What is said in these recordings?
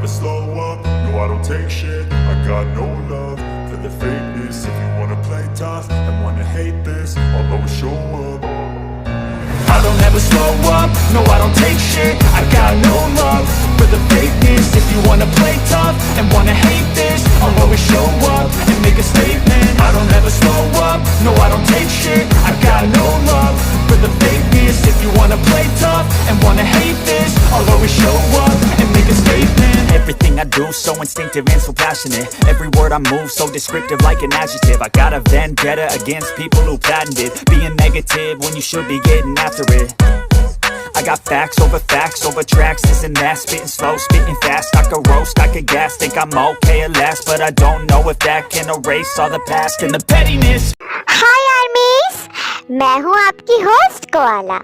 never slow up, no I don't take shit. I got no love for the fakeness. If you wanna play tough and wanna hate this, I'll always show up. I don't ever slow up, no I don't take shit. I got no love for the fakeness. If you wanna play tough and wanna hate this, I'll always show up and make a statement. I don't ever slow up, no I don't take shit. I got no love for the fakeness. If you wanna play tough and wanna hate this, I'll always show up and make a statement. Everything I do so instinctive and so passionate. Every word I move so descriptive like an adjective. I got a vendetta against people who patented being negative when you should be getting after it. I got facts over tracks, this and that. Spitting slow, spitting fast, I could roast, I could gas. Think I'm okay at last, but I don't know if that can erase all the past and the pettiness. हाय आर्मीज, मैं हूँ आपकी host koala.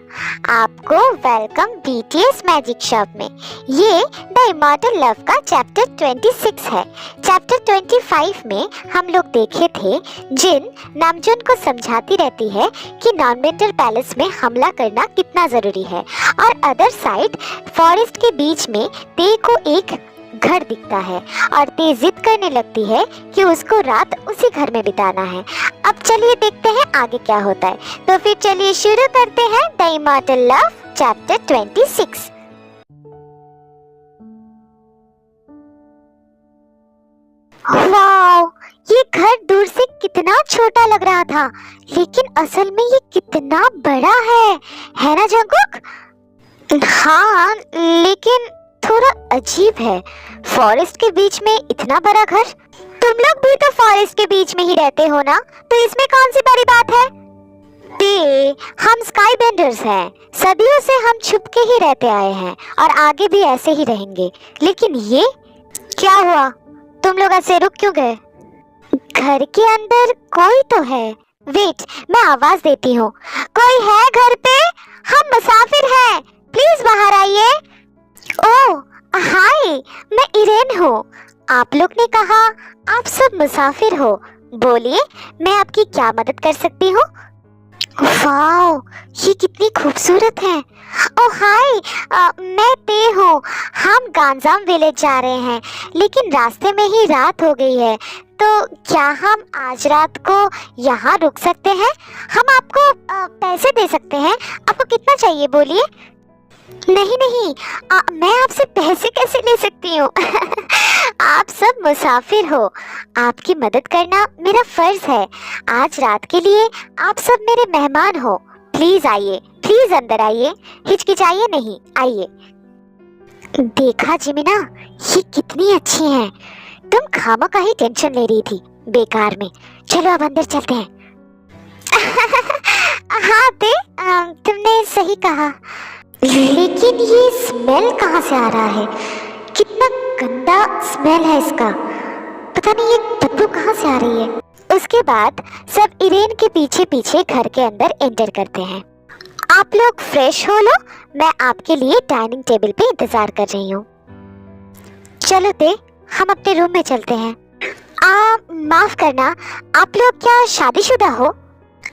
आपको welcome BTS magic shop में। ये the immortal love का chapter 26 है। Chapter 25 में हम लोग देखे थे जिन नामजून को समझाती रहती है कि नॉनमेंटल पैलेस में हमला करना कितना जरूरी है, और अदर साइड फॉरेस्ट के बीच में ते को एक घर दिखता है और ते जिद करने लगती है कि उसको रात उसी घर में बिताना है। अब चलिए देखते हैं आगे क्या होता है। तो फिर चलिए शुरू करते हैं the immortal love chapter 26। Wow, ये घर दूर से कितना छोटा लग रहा था, लेकिन असल में ये कितना बड़ा है ना जंगकुक? हाँ, लेकिन थोड़ा अजीब है। फॉरेस्ट के बीच में इतना बड़ा घर। तुम लोग भी तो फॉरेस्ट के बीच में ही रहते हो ना, तो इसमें कौन सी बड़ी बात है? हम स्काई बेंडर्स हैं। सदियों से हम छुप के ही रहते आए हैं और आगे भी ऐसे ही रहेंगे। लेकिन ये क्या हुआ? तुम लोग ऐसे रुक क्यों गए? घर के अंदर कोई तो है। वेट, मैं आवाज देती हूँ। कोई है घर पे? हम मुसाफिर हैं, प्लीज बाहर आइए। ओह हाय, मैं इरेन हूँ। आप लोग ने कहा आप सब मुसाफिर हो। बोलिए, मैं आपकी क्या मदद कर सकती हूँ? वाओ, ये कितनी खूबसूरत है। ओह हाय, मैं ते हूँ। हम गांजाम विलेज जा रहे हैं, लेकिन रास्ते में ही रात हो गई है। तो क्या हम आज रात को यहाँ रुक सकते हैं? हम आपको पैसे दे सकते हैं। आपको कितना चाहिए, बोलिए। नहीं, मैं आपसे पैसे कैसे ले सकती हूँ? आप सब मुसाफिर हो, आपकी मदद करना मेरा फर्ज है। आज रात के लिए आप सब मेरे मेहमान हो। प्लीज आइए, प्लीज अंदर आइए, हिचकिचाइए नहीं, आइए। देखा जिमिना, ये कितनी अच्छी हैं। तुम खामखा ही टेंशन ले रही थी बेकार में। चलो अब अंदर चलते हैं। हाँ ते, तुमने सही कहा, लेकिन ये स्मेल कहाँ से आ रहा है? कितना गंदा स्मेल है इसका। पता नहीं ये बदबू कहाँ से आ रही है। उसके बाद सब इरेन के पीछे पीछे घर के अंदर एंटर करते हैं। आप लोग फ्रेश हो लो, मैं आपके लिए डाइनिंग टेबल पे इंतजार कर रही हूँ। चलो ते, हम अपने रूम में चलते हैं। माफ करना, आप लोग क्या शादीशुदा हो?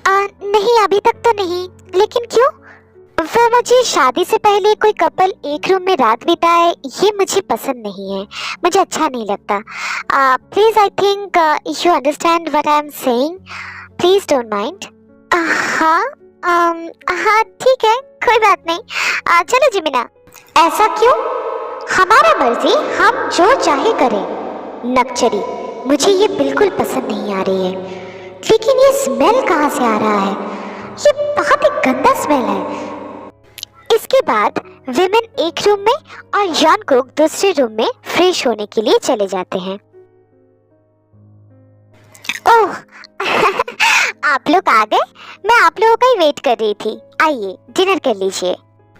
नहीं, अभी तक तो नहीं। लेकिन क्यों? वो मुझे शादी से पहले कोई कपल एक रूम में रात बिताए, ये मुझे पसंद नहीं है। मुझे अच्छा नहीं लगता। Please, I think you understand what I am saying. Please don't mind. हाँ ठीक है, कोई बात नहीं। चलो जिमिना। ऐसा क्यों? हमारा मर्जी, हम जो चाहे करें। नक्चरी, मुझे ये बिल्कुल पसंद नहीं आ रही है। लेकिन ये स्मेल कहाँ से आ रहा है? ये बहुत ही गंदा स्मेल है। इसके बाद विमेन एक रूम में और जंगकुक दूसरे रूम में फ्रेश होने के लिए चले जाते हैं। ओह आप लोग आ गए? मैं आप लोगों का ही वेट कर रही थी। आइए, डिनर कर लीजिए।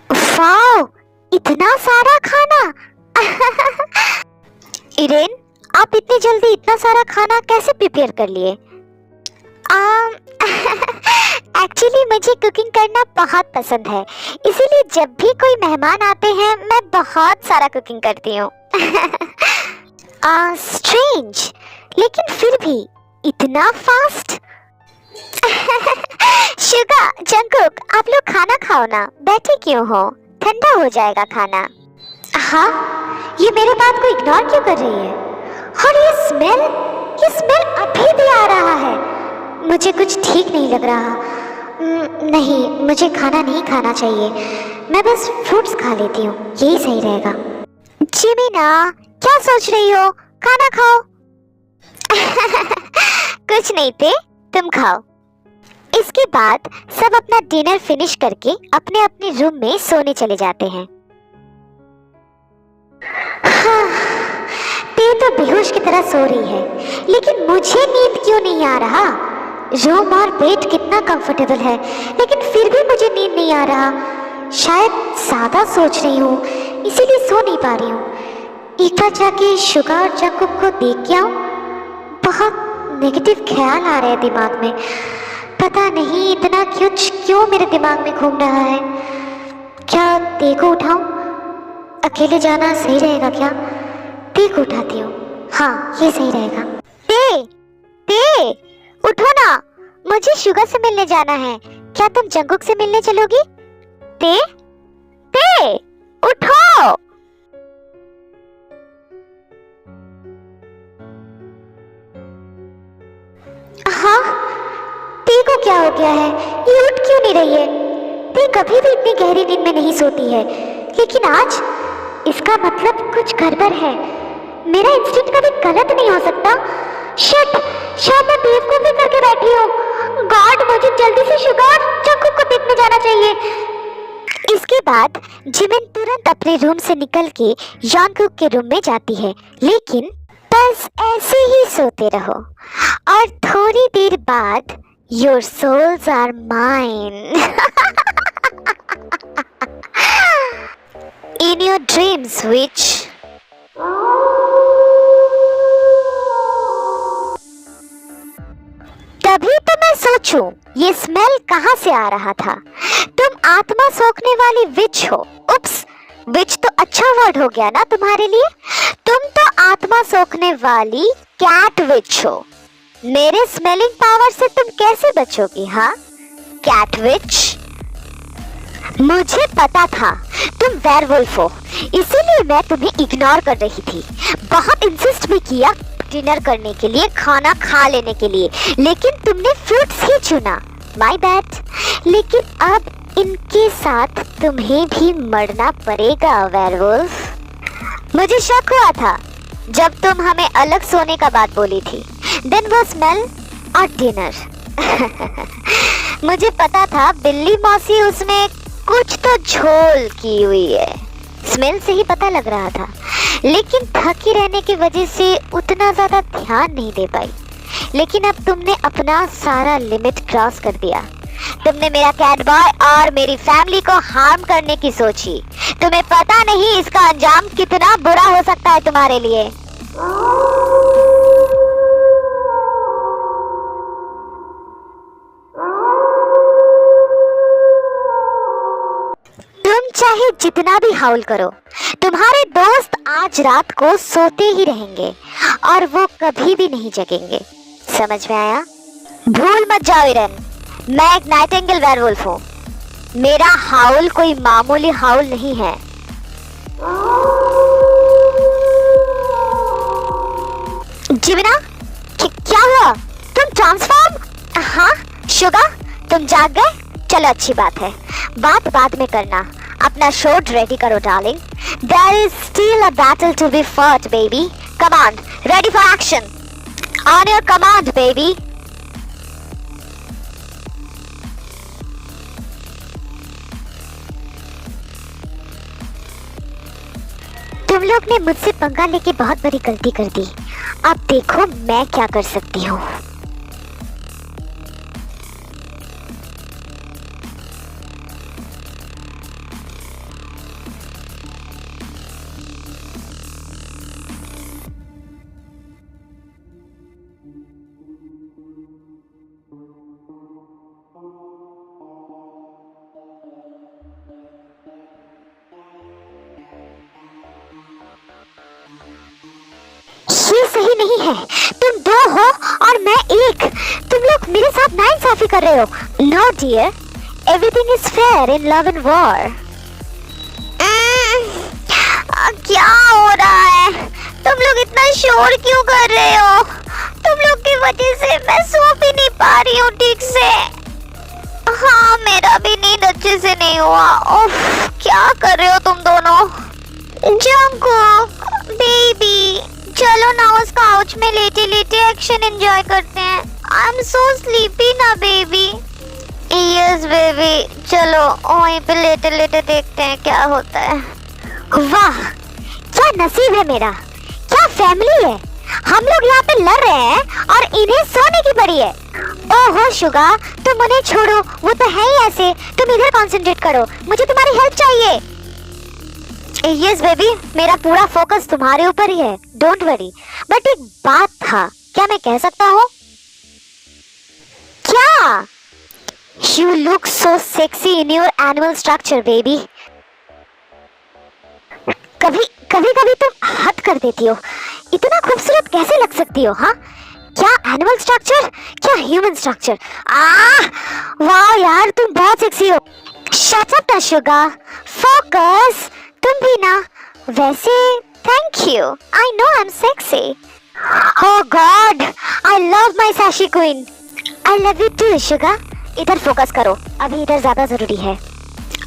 वाओ, इतना सारा खाना। इरेन, आप इतनी जल्दी इतना सारा खाना कैसे प्रिपेयर कर लिए? एक्चुअली मुझे कुकिंग करना बहुत पसंद है, इसीलिए जब भी कोई मेहमान आते हैं मैं बहुत सारा कुकिंग करती हूँ। स्ट्रेंज, लेकिन फिर भी इतना फास्ट। शुगा, जंगकुक, आप लोग खाना खाओ ना, बैठे क्यों हो? ठंडा हो जाएगा खाना। हाँ, ये मेरे बात को इग्नोर क्यों कर रही है? और ये स्मेल अभी भी आ रहा है। मुझे कुछ ठीक नहीं लग रहा। नहीं, मुझे खाना नहीं खाना चाहिए। मैं बस फ्रूट्स खा लेती हूँ, यही सही रहेगा। जिमिना, क्या सोच रही हो? खाना खाओ। कुछ नहीं थे, तुम खाओ। इसके बाद सब अपना डिनर फिनिश करके अपने अपने रूम में सोने चले जाते हैं। ते तो बेहोश की तरह सो रही है, लेकिन मुझे नींद क्यों नहीं आ रहा? रूम और बेड कितना कंफर्टेबल है, लेकिन फिर भी मुझे नींद नहीं आ रहा। शायद ज्यादा सोच रही हूँ, इसीलिए सो नहीं पा रही हूँ। एक बार जाके शुगा और जंकुक को देख के आऊं। बहुत नेगेटिव ख्याल आ रहे हैं दिमाग में। पता नहीं इतना क्यों मेरे दिमाग में घूम रहा है। क्या ते को उठाऊं? अकेले जाना सही रहेगा क्या? ते को उठाती हूँ। हाँ, ये सही रहेगा। ते उठो ना, मुझे शुगर से मिलने जाना है। क्या तुम जंकुक से मिलने चलोगी? ते उठो। हाँ, ते को क्या हो गया है? ये उठ क्यों नहीं रही है? ते कभी भी इतनी गहरी नींद में नहीं सोती है, लेकिन आज इसका मतलब कुछ गड़बड़ है। मेरा इंस्टिंक्ट कभी गलत नहीं हो सकता। शायद मैं बेवकूफी करके बैठी हूँ। गॉड, मुझे जल्दी से शुगर जंकुक को देखने जाना चाहिए। इसके बाद जिमिन तुरंत अपने रूम से निकल के जंकुक के रूम में जाती है, लेकिन बस ऐसे ही सोते रहो और थोड़ी देर बाद your souls are mine. In your dreams which तभी तो मैं सोचूं ये स्मेल कहाँ से आ रहा था। तुम आत्मा सोखने वाली विच हो। उप्स, विच तो अच्छा वर्ड हो गया ना तुम्हारे लिए। तुम तो आत्मा सोखने वाली कैट विच हो। मेरे स्मेलिंग पावर से तुम कैसे बचोगी? हाँ, कैट विच। मुझे पता था तुम वेयरवुल्फ हो, इसीलिए मैं तुम्हें इग्नोर कर रही थी। बहुत इंसिस्ट भी किया डिनर करने के लिए, खाना खा लेने के लिए, लेकिन तुमने फ्रूट्स ही चुना। My bad. लेकिन अब इनके साथ तुम्हें भी मरना पड़ेगा वेयरवुल्फ। मुझे शक हुआ था जब तुम हमें अलग सोने का बात बोली थी। देन वो स्मेल और डिनर। मुझे पता था बिल्ली मौसी उसमें कुछ तो झोल की हुई है। स्मेल से ही पता लग रहा था, लेकिन थकी रहने की वजह से उतना ज्यादा ध्यान नहीं दे पाई। लेकिन अब तुमने अपना सारा लिमिट क्रॉस कर दिया। तुमने मेरा कैट बॉय और मेरी फैमिली को हार्म करने की सोची। तुम्हें पता नहीं इसका अंजाम कितना बुरा हो सकता है तुम्हारे लिए। तुम चाहे जितना भी हाउल करो, तुम्हारे दोस्त आज रात को सोते ही रहेंगे और वो कभी भी नहीं जगेंगे। समझ में आया? भूल मत जाओ इरन, मैं एक नाइटिंगेल वेयरवुल्फ हूँ। मेरा हाउल कोई मामूली हाउल नहीं है। जिमिना, क्या हुआ? तुम ट्रांसफॉर्म? हाँ शुगा, तुम जाग गए? चलो अच्छी बात है, बात बाद में करना। अपना शोट रेडी करो darling. There is still a battle to be fought, baby. Come on, ready for action. On your command, baby. तुम लोग ने मुझसे पंगा लेके बहुत बड़ी गलती कर दी। अब देखो मैं क्या कर सकती हूँ। ये सही नहीं है। तुम दो हो और मैं एक। तुम लोग मेरे साथ नाइंसाफी कर रहे हो। No dear, everything is fair in love and war. क्या हो रहा है? तुम लोग इतना शोर क्यों कर रहे हो? तुम लोग की वजह से मैं सो भी नहीं पा रही हूँ ठीक से। हाँ, मेरा भी नींद अच्छे से नहीं हुआ। उफ, क्या कर रहे हो तुम दोनों? जंगकुक बेबी, चलो ना उस काउच में लेटे लेटे एक्शन एंजॉय करते हैं। आई एम सो स्लीपी ना बेबी। यस बेबी, चलो वहीं पे लेटे लेटे देखते हैं क्या होता है। वाह, क्या नसीब है मेरा, क्या फैमिली है। हम लोग यहाँ पे लड़ रहे हैं और इन्हें सोने की पड़ी है। ओहो शुगा, तुम उन्हें छोड़ो, वो तो है ही ऐसे। तुम इधर कंसंट्रेट करो, मुझे तुम्हारी हेल्प चाहिए। यस बेबी, मेरा पूरा फोकस तुम्हारे ऊपर ही है, डोंट वरी। बट एक बात था, क्या मैं कह सकता हूँ? क्या? You look so sexy in your animal structure, baby. कभी तुम हद कर देती हो। इतना खूबसूरत कैसे लग सकती हो? हाँ, क्या एनिमल स्ट्रक्चर, क्या ह्यूमन स्ट्रक्चर? वाह यार, तुम बहुत सेक्सी हो। Shut up Suga, focus. तुम भी ना। वैसे thank you, I know I am sexy. Oh god, I love my sassy queen. I love you too Suga. इधर फोकस करो, अभी इधर ज्यादा जरूरी है।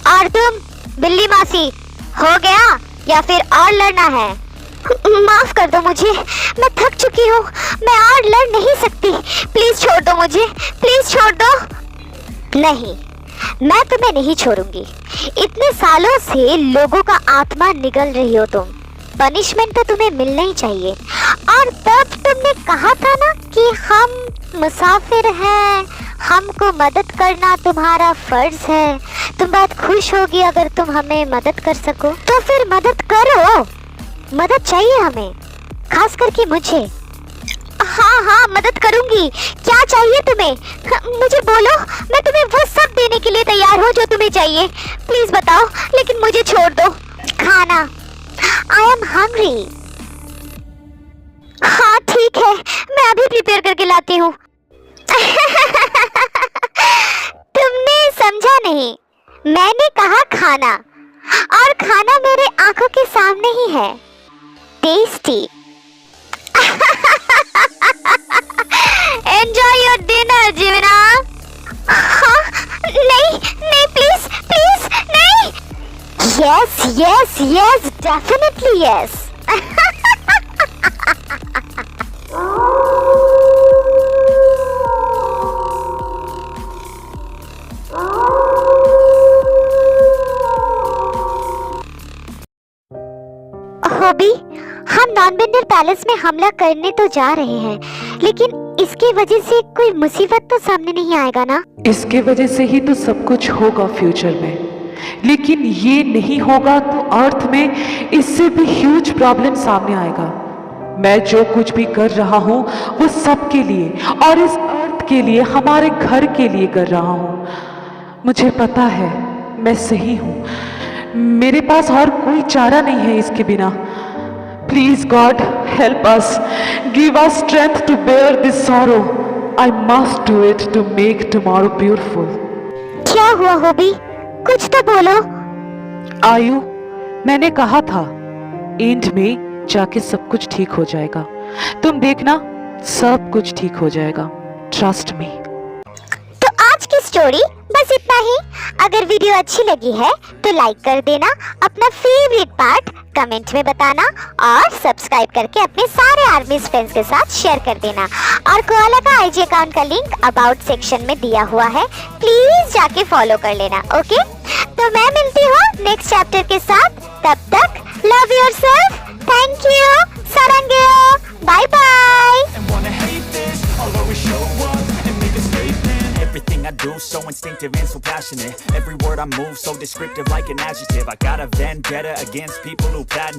और तुम बिल्ली मासी, हो गया या फिर और लड़ना है? माफ कर दो मुझे, मैं थक चुकी हूँ, मैं और लड़ नहीं सकती। प्लीज छोड़ दो मुझे, प्लीज छोड़ दो। नहीं, मैं तुम्हें नहीं छोड़ूंगी। इतने सालों से लोगों का आत्मा निगल रही हो तुम। पनिशमेंट तो तुम्हें मिलना ही चाहिए। और तब तुमने कहा था ना कि हम मुसाफिर हैं, हमको मदद करना तुम्हारा फर्ज है। तुम बहुत खुश होगी अगर तुम हमें मदद कर सको, तो फिर मदद करो। मदद चाहिए हमें, खास करके मुझे। हाँ, मदद करूंगी। क्या चाहिए तुम्हें? मुझे बोलो, मैं तुम्हें वो सब देने के लिए तैयार हूँ जो तुम्हें चाहिए। प्लीज बताओ, लेकिन मुझे छोड़ दो। खाना, आई एम हंग्री। हाँ ठीक है, मैं अभी प्रिपेयर करके लाती हूँ। तुमने समझा नहीं, मैंने कहा खाना, और खाना मेरे आंखों के सामने ही है। टेस्टी। एंजॉय योर डिनर जीवना। हाँ, नहीं प्लीज नहीं। Yes definitely yes. हॉबी, हम नॉन-बेंडर पैलेस में हमला करने तो जा रहे हैं, लेकिन इसकी वजह से कोई मुसीबत तो सामने नहीं आएगा ना? इसके वजह से ही तो सब कुछ होगा फ्यूचर में, लेकिन ये नहीं होगा तो अर्थ में इससे भी ह्यूज प्रॉब्लम सामने आएगा। मैं जो कुछ भी कर रहा हूँ वो सबके लिए और इस अर्थ के लिए, हमारे घर के लिए कर रहा हूँ। मुझे पता है मैं सही हूँ, मेरे पास और कोई चारा नहीं है इसके बिना। Please God help us, give us strength to bear this sorrow. I must do it to make tomorrow beautiful. क्या हुआ हॉबी, कुछ तो बोलो। आयु, मैंने कहा था एंड में जाके सब कुछ ठीक हो जाएगा। तुम देखना, सब कुछ ठीक हो जाएगा, ट्रस्ट मी। तो आज की स्टोरी बस इतना ही। अगर वीडियो अच्छी लगी है तो लाइक कर देना, अपना फेवरेट पार्ट कमेंट में बताना और सब्सक्राइब करके अपने सारे आर्मी फ्रेंड्स के साथ शेयर कर देना। और कोआला का आईजी अकाउंट का लिंक अबाउट सेक्शन में दिया हुआ है, प्लीज जाके फॉलो कर लेना। ओके, तो मैं मिलती हूँ नेक्स्ट चैप्टर के साथ। तब तक लव योरसेल्फ, थैंक यू, सारंगेओ, bye bye. Everything I do, so instinctive and so passionate. Every word I move, so descriptive like an adjective. I got a vendetta against people who patent